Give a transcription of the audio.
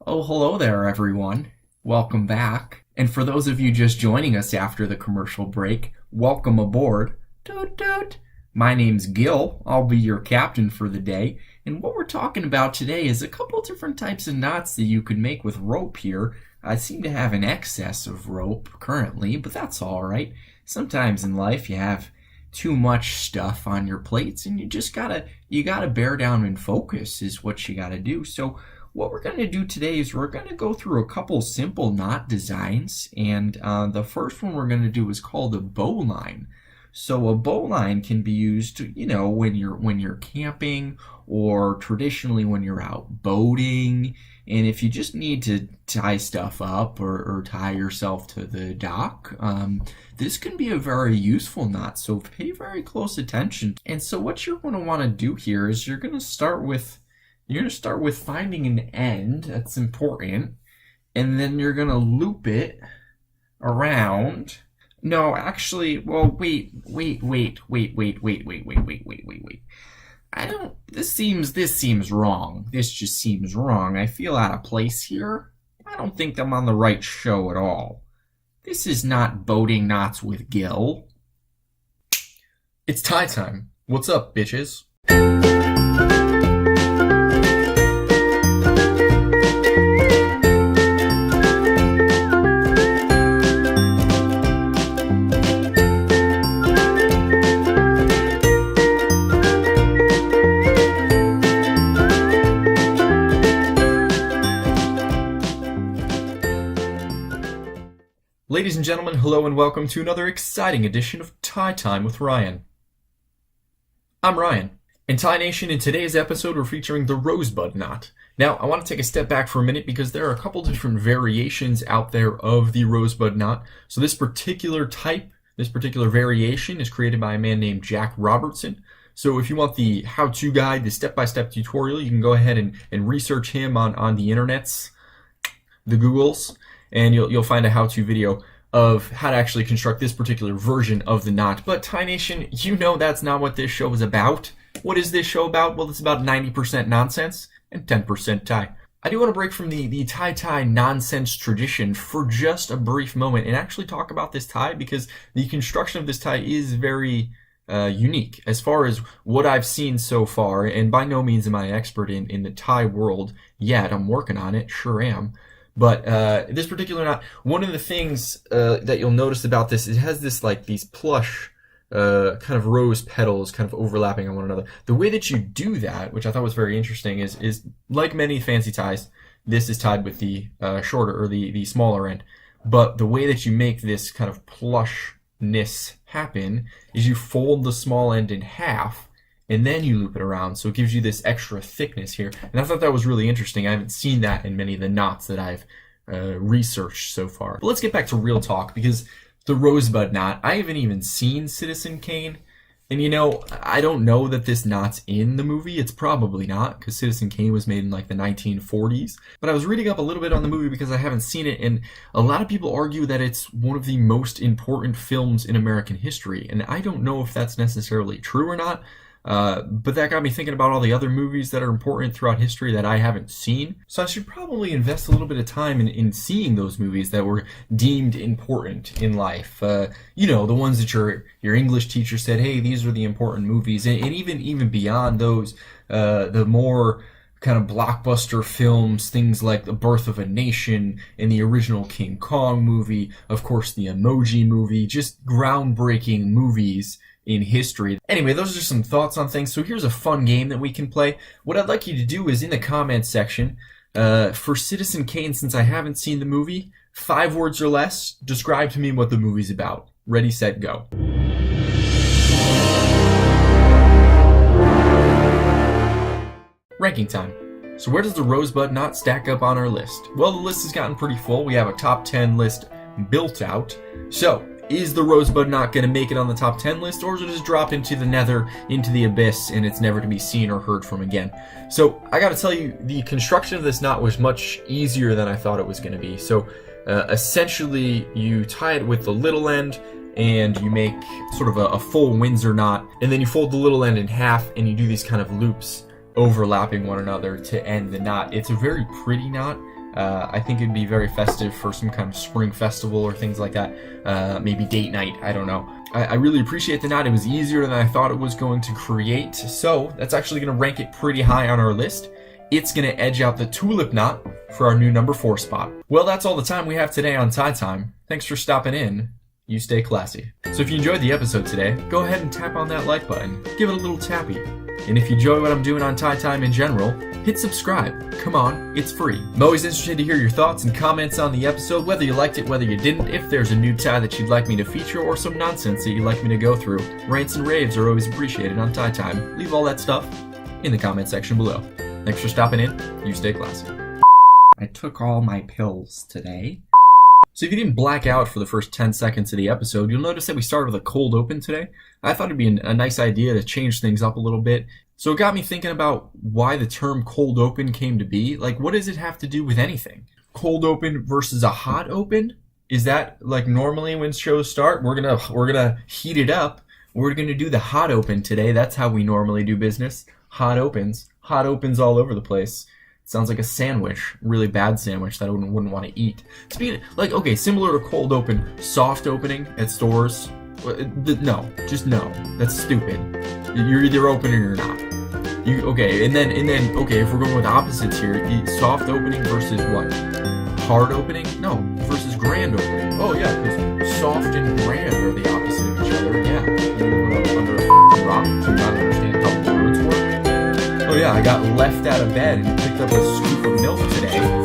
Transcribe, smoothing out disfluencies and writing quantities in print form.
Oh, hello there, everyone. Welcome back. And for those of you just joining us after the commercial break, welcome aboard. Toot toot. My name's Gil. I'll be your captain for the day. And what we're talking about today is a couple different types of knots that you could make with rope here. I seem to have an excess of rope currently, but that's all right. Sometimes in life you have too much stuff on your plates and you gotta bear down and focus is what you gotta do. So what we're going to do today is we're going to go through a couple simple knot designs, and the first one we're going to do is called a bowline. So a bowline can be used, when you're camping, or traditionally when you're out boating, and if you just need to tie stuff up or tie yourself to the dock, this can be a very useful knot. So pay very close attention. And so what you're going to want to do here is you're going to start with finding an end. That's important. And then you're going to loop it around. No, actually, well, wait. This seems wrong. This just seems wrong. I feel out of place here. I don't think I'm on the right show at all. This is not Boating Knots with Gil. It's tie time. What's up, bitches? Ladies and gentlemen, hello and welcome to another exciting edition of Tie Time with Ryan. I'm Ryan. In Tie Nation, in today's episode, we're featuring the Rosebud knot. Now, I want to take a step back for a minute because there are a couple different variations out there of the Rosebud knot. So this particular variation is created by a man named Jack Robertson. So if you want the how-to guide, the step-by-step tutorial, you can go ahead and research him on the internets, the Googles, and you'll find a how-to video of how to actually construct this particular version of the knot. But Tie Nation, you know that's not what this show is about. What is this show about? Well, it's about 90% nonsense and 10% tie. I do want to break from the tie nonsense tradition for just a brief moment and actually talk about this tie, because the construction of this tie is very unique as far as what I've seen so far, and by no means am I an expert in the tie world yet. I'm working on it, sure am. But this particular knot, one of the things that you'll notice about this, it has these plush kind of rose petals kind of overlapping on one another. The way that you do that, which I thought was very interesting, is like many fancy ties, this is tied with the shorter or the smaller end. But the way that you make this kind of plushness happen is you fold the small end in half, and then you loop it around, so it gives you this extra thickness here. And I thought that was really interesting. I haven't seen that in many of the knots that I've researched so far. But let's get back to real talk, because the Rosebud knot, I haven't even seen Citizen Kane. And I don't know that this knot's in the movie. It's probably not, because Citizen Kane was made in like the 1940s. But I was reading up a little bit on the movie because I haven't seen it, and a lot of people argue that it's one of the most important films in American history. And I don't know if that's necessarily true or not. But that got me thinking about all the other movies that are important throughout history that I haven't seen. So I should probably invest a little bit of time in seeing those movies that were deemed important in life. The ones that your English teacher said, hey, these are the important movies. And even beyond those, the more kind of blockbuster films, things like The Birth of a Nation and the original King Kong movie, of course the Emoji movie, just groundbreaking movies in history. Anyway, those are some thoughts on things. So here's a fun game that we can play. What I'd like you to do is in the comments section, for Citizen Kane, since I haven't seen the movie, 5 words or less, describe to me what the movie's about. Ready, set, go. Ranking time. So where does the Rosebud knot stack up on our list? Well, the list has gotten pretty full. We have a top 10 list built out. So, is the Rosebud knot going to make it on the top 10 list, or is it just dropped into the nether, into the abyss, and it's never to be seen or heard from again? So I got to tell you, the construction of this knot was much easier than I thought it was going to be. So essentially, you tie it with the little end, and you make sort of a full Windsor knot, and then you fold the little end in half, and you do these kind of loops overlapping one another to end the knot. It's a very pretty knot. I think it'd be very festive for some kind of spring festival or things like that. Maybe date night, I don't know. I really appreciate the knot. It was easier than I thought it was going to create, so that's actually going to rank it pretty high on our list. It's going to edge out the tulip knot for our new number 4 spot. Well, that's all the time we have today on Tie Time. Thanks for stopping in. You stay classy. So if you enjoyed the episode today, go ahead and tap on that like button. Give it a little tappy. And if you enjoy what I'm doing on Tie Time in general, hit subscribe. Come on, it's free. I'm always interested to hear your thoughts and comments on the episode, whether you liked it, whether you didn't, if there's a new tie that you'd like me to feature, or some nonsense that you'd like me to go through. Rants and raves are always appreciated on Tie Time. Leave all that stuff in the comment section below. Thanks for stopping in. You stay classy. I took all my pills today. So if you didn't black out for the first 10 seconds of the episode, you'll notice that we started with a cold open today. I thought it'd be a nice idea to change things up a little bit. So it got me thinking about why the term cold open came to be. Like, what does it have to do with anything? Cold open versus a hot open? Is that like normally when shows start? We're gonna heat it up. We're gonna do the hot open today. That's how we normally do business. Hot opens all over the place. Sounds like a sandwich, really bad sandwich that I wouldn't want to eat. Speaking of, like, okay, similar to cold open, soft opening at stores. No, just no. That's stupid. You're either open or you're not. Okay, and then okay, if we're going with opposites here, soft opening versus what? Hard opening? No, versus grand opening. Oh yeah, because soft and grand are the opposite of each other. Yeah, you live under a rock to not understand how words work. Oh yeah, I got left out of bed and picked up a scoop of milk today.